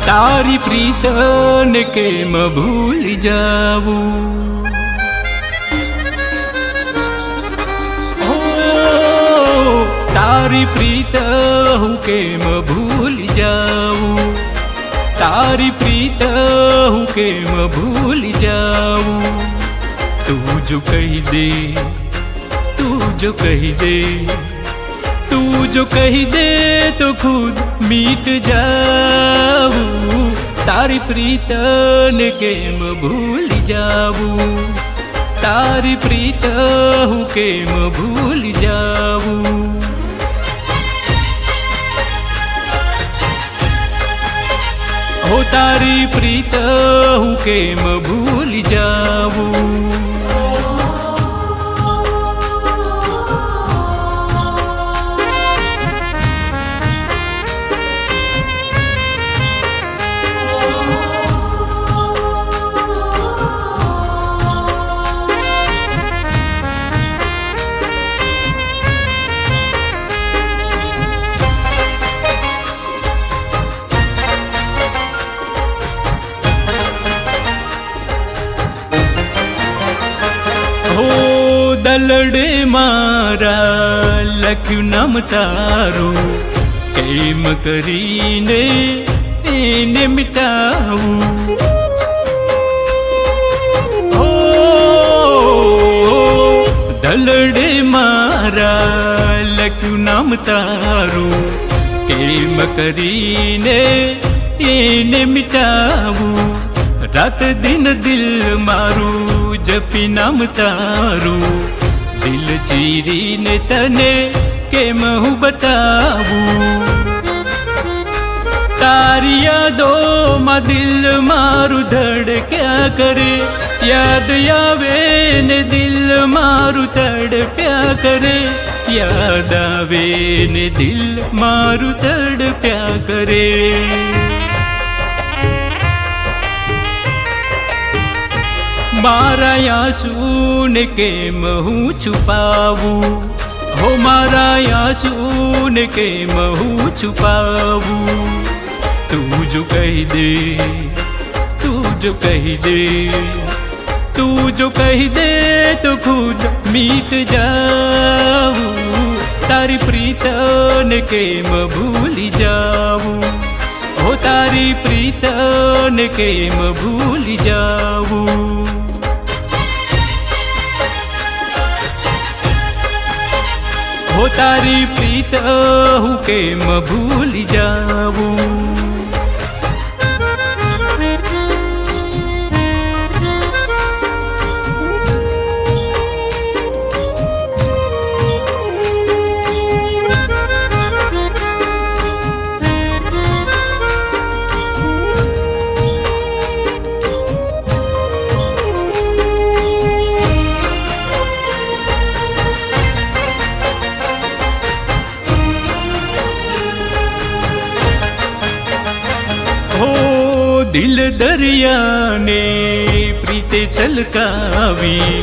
તારી પ્રીતને કેમ ભૂલી જાવું, તારી પ્રીત હું કેમ ભૂલી જાવું, તારી પ્રીત હું કેમ ભૂલી જાવું। તું જો કહી દે, તું જો કહી દે, તું જો કહી દે તો ખુદ મીટ જાવું। તારી પ્રીતને કેમ ભૂલી જાવું, તારી પ્રીત હું કેમ ભૂલી જાવું। हो तारी प्रीत હું કેમ ભૂલી જાવું। દલડે મારા લખ્યું નામ તારું, કેમ કરીને એને મિટાવું। હો દલડે મારા લખ્યું નામ તારું, કેમ કરીને એને મિટાવું। રાત દિન દિલ મારું જપી નામ તારું, દિલ ચીરીને તને કેમ હું બતાવું। તારી યાદોમાં દિલ મારું ધડક્યા કરે, યાદ આવે ને દિલ મારું તડપ્યા કરે, યાદ આવે ને દિલ મારું તડપ્યા કરે। મારા આંસુને કેમ હું છુપાવું, હો મારા આંસુને કેમ હું છુપાવું। તું જો કહી દે, તું જો કહી દે, તું જો કહી દે તો ખુદ મીટ જાવું। તારી પ્રીતને કેમ ભૂલી જાવું, હો તારી પ્રીતને કેમ ભૂલી જાવું। हो तारी प्रीत હું કેમ ભૂલી જાવું। દિલ દરિયાને પ્રીતે છલકાવી,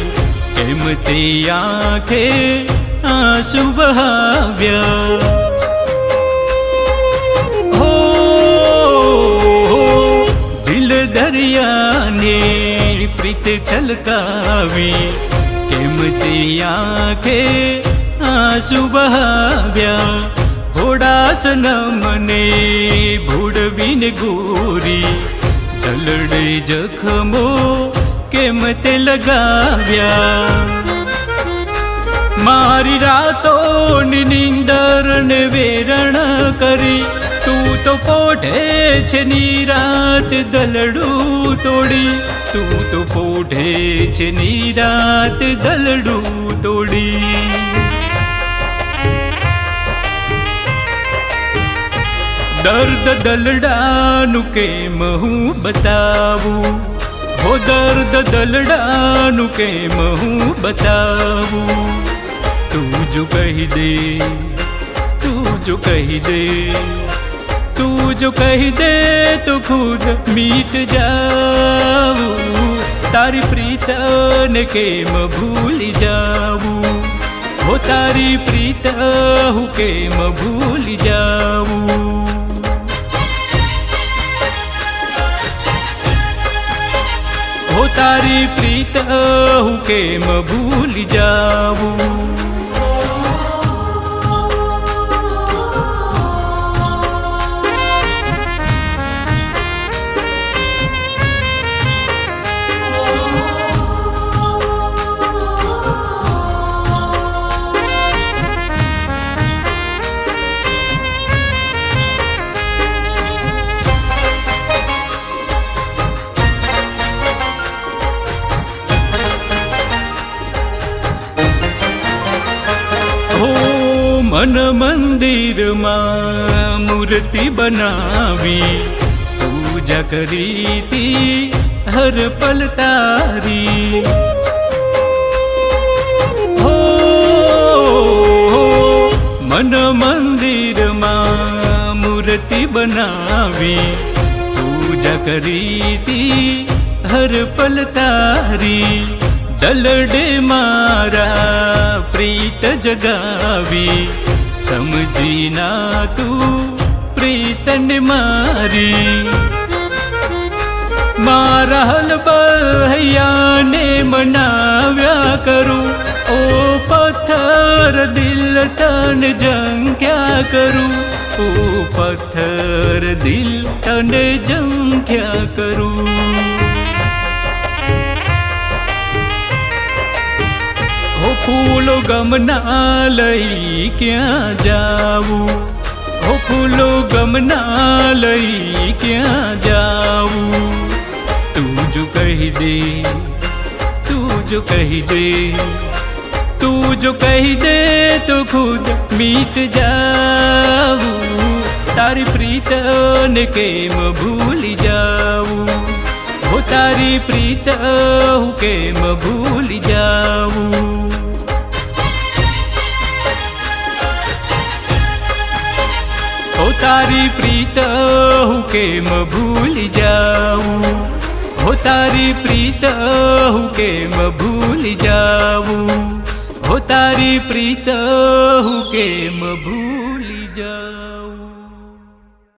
કેમ તે આંખે આંસુ બહાવ્યા। હો દિલ દરિયાને પ્રીતે છલકાવી, કેમ તે આંખે આંસુ બહાવ્યા। થોડા સનમને ભૂડવીને ગોરી, દલડે જખમો કેમ તે લગાવ્યા। મારી રાતોની નીંદરને વેરણ કરી, તું તો પોઢે છે નિરાત દલડું તોડી, તું તો પોઢે છે નિરાત દલડું તોડી। દર્દ દલડાનું કેમ હું બતાવું, હો દર્દ દલડાનું કેમ હું બતાવું। તું જો કહી દે, તું જો કહી દે, તું જો કહી દે તો ખુદ મીટ જાવું। તારી પ્રીતને કેમ ભૂલી જાવું, હો તારી પ્રીત હું કેમ ભૂલી જાવું। हूँ के म भूल जाऊँ। हो मन मंदिर में मूर्ति बनावी, पूजा करी थी हर पल तारी। हो मन मंदिर में मूर्ति बनावी, पूजा करी थी हर पल तारी। दलडे मारा प्रीत जगावी, समझी ना तू प्रीतन मारी। मारा हलबैया ने मनाव्या करूं, ओ पत्थर दिल तन जंग क्या करूं, ओ पत्थर दिल तन जंग क्या करूं। हो फूलो गमना लई क्या जाऊँ, हो फूलो गमना लई क्या जाऊँ। तू जो कही दे, तू जो कही दे, तू जो कही दे तो खुद मिट जाऊँ। तारी प्रीतन के म भूल जाऊँ, हो तारी प्रीत के म भूल जाऊँ। हो तारी प्रीत के म भूल जाऊँ, हो तारी प्रीत के म भूल जाऊँ, हो तारी प्रीत के म भूल जाऊँ।